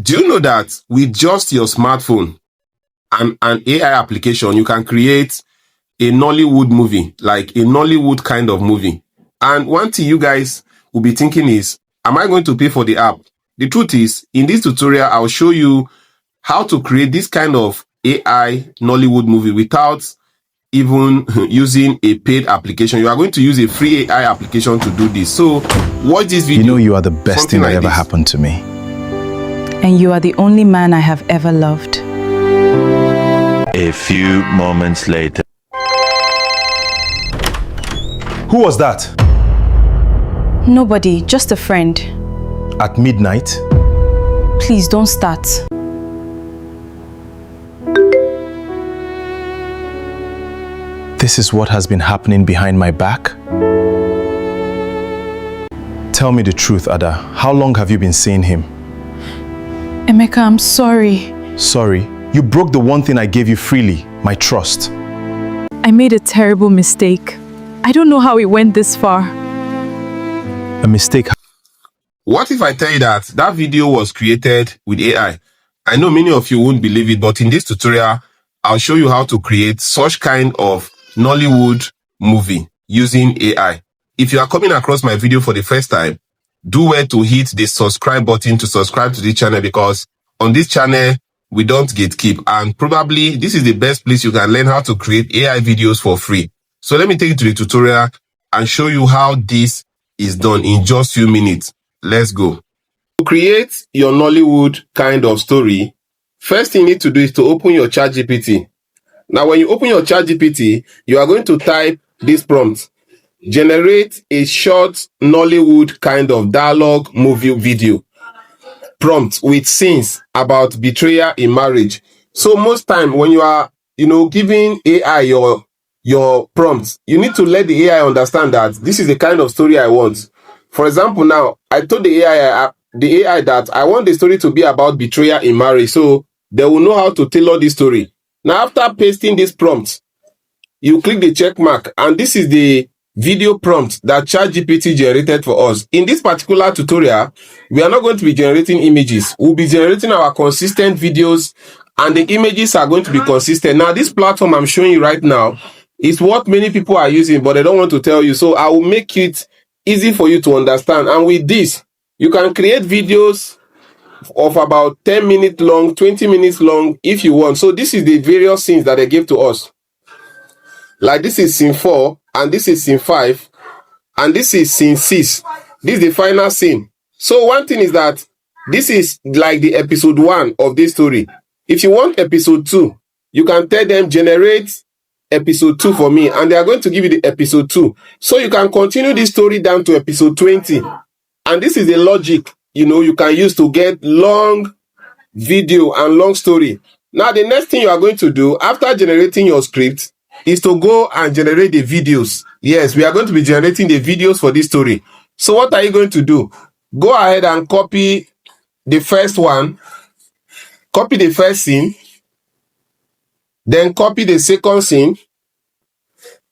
Do you know that with just your smartphone and an AI application, you can create a Nollywood movie, like a Nollywood kind of movie? And one thing you guys will be thinking is, am I going to pay for the app? The truth is, in this tutorial, I'll show you how to create this kind of AI Nollywood movie without even using a paid application. You are going to use a free AI application to do this. So watch this video. You know you are the best thing that ever happened to me. And you are the only man I have ever loved. A few moments later. Who was that? Nobody, just a friend. At midnight? Please don't start. This is what has been happening behind my back? Tell me the truth, Ada. How long have you been seeing him? Emeka, I'm sorry. Sorry? You broke the one thing I gave you freely, my trust. I made a terrible mistake. I don't know how it went this far. A mistake? What if I tell you that that video was created with AI? I know many of you won't believe it, but in this tutorial, I'll show you how to create such kind of Nollywood movie using AI. If you are coming across my video for the first time, do well to hit the subscribe button to subscribe to this channel, because on this channel, we don't gatekeep, and probably this is the best place you can learn how to create AI videos for free. So let me take you to the tutorial and show you how this is done in just a few minutes. Let's go. To create your Nollywood kind of story, first thing you need to do is to open your ChatGPT. Now, when you open your ChatGPT, you are going to type this prompt: generate a short Nollywood kind of dialogue movie video prompt with scenes about betrayal in marriage. So most time when you are, giving AI your prompts, you need to let the AI understand that this is the kind of story I want. For example, now I told the AI that I want the story to be about betrayal in marriage, so they will know how to tailor this story. Now, after pasting this prompt, you click the check mark, and this is the video prompt that ChatGPT generated for us. In this particular tutorial, we are not going to be generating images. We'll be generating our consistent videos, and the images are going to be consistent. Now, this platform I'm showing you right now is what many people are using, but they don't want to tell you. So I will make it easy for you to understand. And with this, you can create videos of about 10 minutes long, 20 minutes long if you want. So this is the various scenes that they give to us. Like this is scene 4, and this is scene 5, and this is scene 6. This is the final scene. So one thing is that this is like the episode 1 of this story. If you want episode 2, you can tell them generate episode 2 for me, and they are going to give you the episode 2. So you can continue this story down to episode 20. And this is the logic you can use to get long video and long story. Now, the next thing you are going to do after generating your script is to go and generate the videos. Yes, we are going to be generating the videos for this story. So what are you going to do? Go ahead and copy the first one, copy the first scene, then copy the second scene,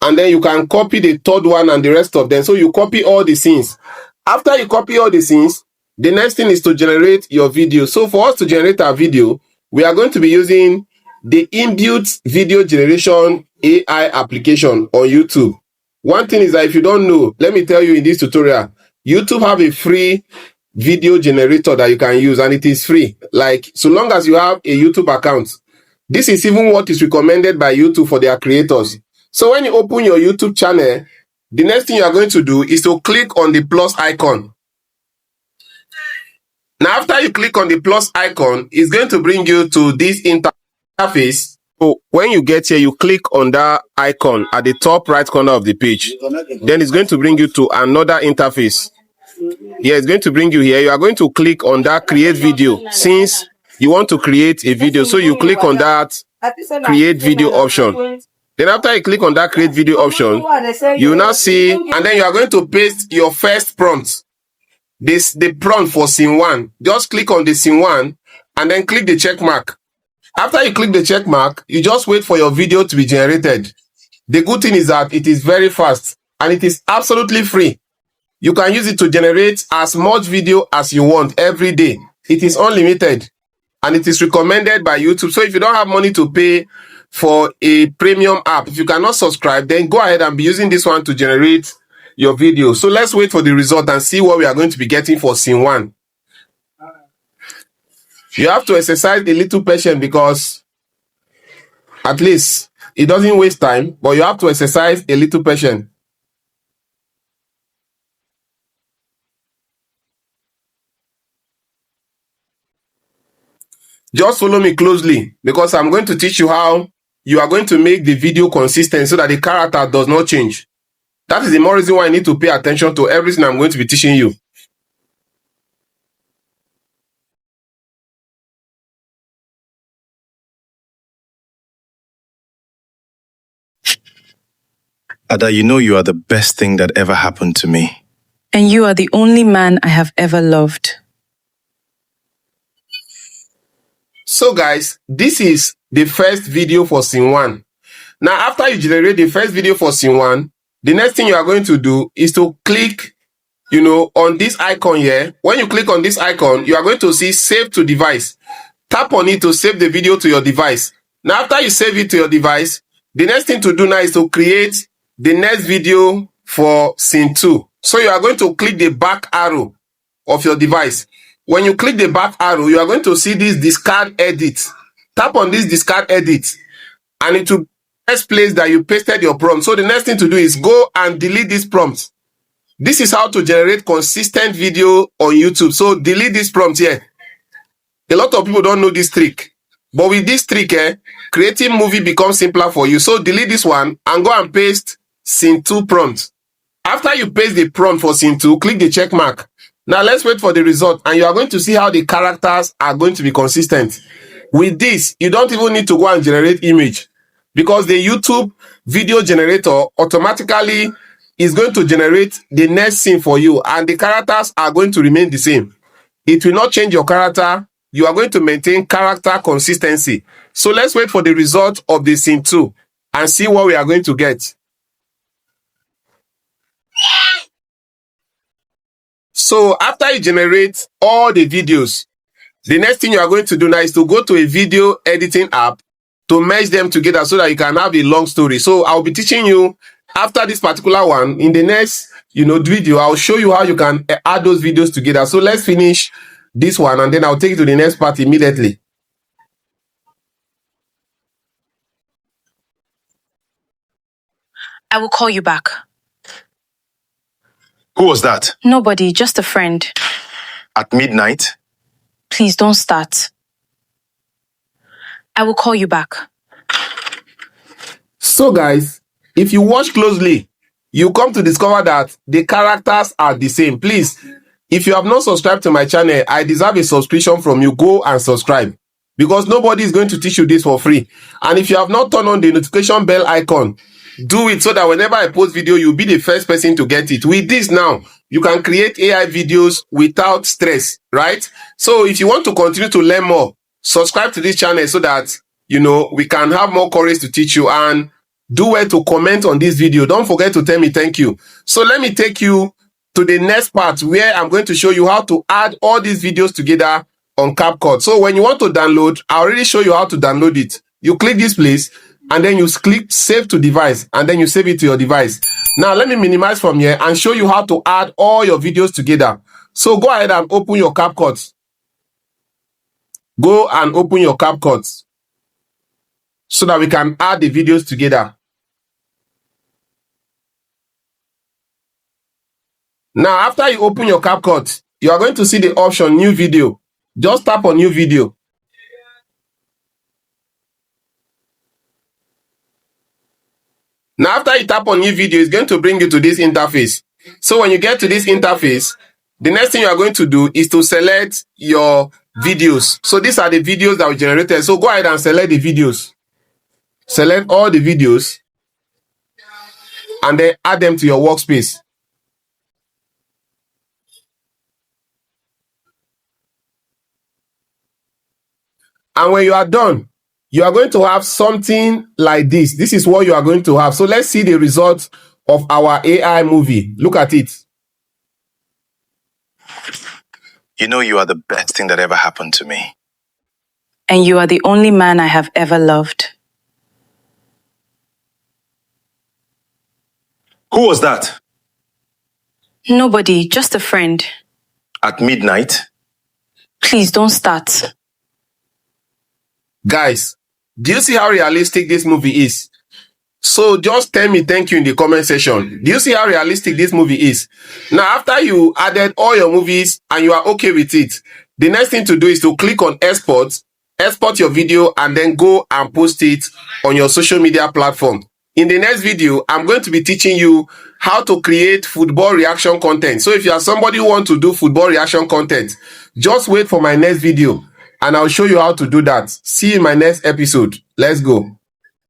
and then you can copy the third one and the rest of them. So you copy all the scenes. After you copy all the scenes, the next thing is to generate your video. So for us to generate our video, we are going to be using the inbuilt video generation AI application on YouTube. One thing is that if you don't know, let me tell you in this tutorial, YouTube have a free video generator that you can use, and it is free. Like, so long as you have a YouTube account. This is even what is recommended by YouTube for their creators. So when you open your YouTube channel, the next thing you are going to do is to click on the plus icon. Now, after you click on the plus icon, it's going to bring you to this interface. So when you get here, you click on that icon at the top right corner of the page. Then it's going to bring you to another interface. Yeah, it's going to bring you here. You are going to click on that create video. Since you want to create a video, so you click on that create video option. Then after you click on that create video option, you will now see, and then you are going to paste your first prompt. The prompt for scene 1. Just click on the scene 1 and then click the check mark. After you click the check mark, you just wait for your video to be generated. The good thing is that it is very fast and it is absolutely free. You can use it to generate as much video as you want every day. It is unlimited and it is recommended by YouTube. So if you don't have money to pay for a premium app, if you cannot subscribe, then go ahead and be using this one to generate your video. So let's wait for the result and see what we are going to be getting for scene 1. You have to exercise a little patience because at least it doesn't waste time, but you have to exercise a little patience. Just follow me closely because I'm going to teach you how you are going to make the video consistent so that the character does not change. That is the more reason why you need to pay attention to everything I'm going to be teaching you. Ada, you know you are the best thing that ever happened to me. And you are the only man I have ever loved. So guys, this is the first video for scene 1. Now, after you generate the first video for scene 1, the next thing you are going to do is to click, on this icon here. When you click on this icon, you are going to see save to device. Tap on it to save the video to your device. Now, after you save it to your device, the next thing to do now is to create the next video for scene 2. So you are going to click the back arrow of your device. When you click the back arrow, you are going to see this discard edit. Tap on this discard edit and it will be the first place that you pasted your prompt. So the next thing to do is go and delete this prompt. This is how to generate consistent video on YouTube. So delete this prompt here. A lot of people don't know this trick. But with this trick, creating movie becomes simpler for you. So delete this one and go and paste scene 2 prompt. After you paste the prompt for scene 2, click the check mark. Now let's wait for the result and you are going to see how the characters are going to be consistent. With this, you don't even need to go and generate image because the YouTube video generator automatically is going to generate the next scene for you and the characters are going to remain the same. It will not change your character. You are going to maintain character consistency. So let's wait for the result of the scene 2 and see what we are going to get. So after you generate all the videos, the next thing you are going to do now is to go to a video editing app to merge them together so that you can have a long story. So I'll be teaching you after this particular one. In the next video, I'll show you how you can add those videos together. So let's finish this one and then I'll take you to the next part immediately. I will call you back. Who was that? Nobody, just a friend. At midnight? Please don't start. I will call you back. So guys, if you watch closely, you come to discover that the characters are the same. Please, if you have not subscribed to my channel, I deserve a subscription from you. Go and subscribe because nobody is going to teach you this for free. And if you have not turned on the notification bell icon, do it so that whenever I post video, you'll be the first person to get it. With this now, you can create AI videos without stress, right? So if you want to continue to learn more, subscribe to this channel so that, we can have more courage to teach you, and do well to comment on this video. Don't forget to tell me thank you. So let me take you to the next part where I'm going to show you how to add all these videos together on CapCut. So when you want to download, I already show you how to download it. You click this place and then you click save to device and then you save it to your device. Now let me minimize from here and show you how to add all your videos together. So go ahead and open your CapCut. Go and open your CapCut so that we can add the videos together. Now, after you open your CapCut, you are going to see the option new video. Just tap on new video. Now, after you tap on new video, it's going to bring you to this interface. So when you get to this interface, the next thing you are going to do is to select your videos. So these are the videos that we generated. So go ahead and select the videos. Select all the videos and then add them to your workspace. And when you are done, you are going to have something like this. This is what you are going to have. So let's see the result of our AI movie. Look at it. You know you are the best thing that ever happened to me. And you are the only man I have ever loved. Who was that? Nobody, just a friend. At midnight? Please don't start. Guys, do you see how realistic this movie is? So just tell me thank you in the comment section. Do you see how realistic this movie is? Now, after you added all your movies and you are okay with it, the next thing to do is to click on export your video, and then go and post it on your social media platform. In the next video, I'm going to be teaching you how to create football reaction content. So if you are somebody who wants to do football reaction content, just wait for my next video and I'll show you how to do that. See you in my next episode. Let's go.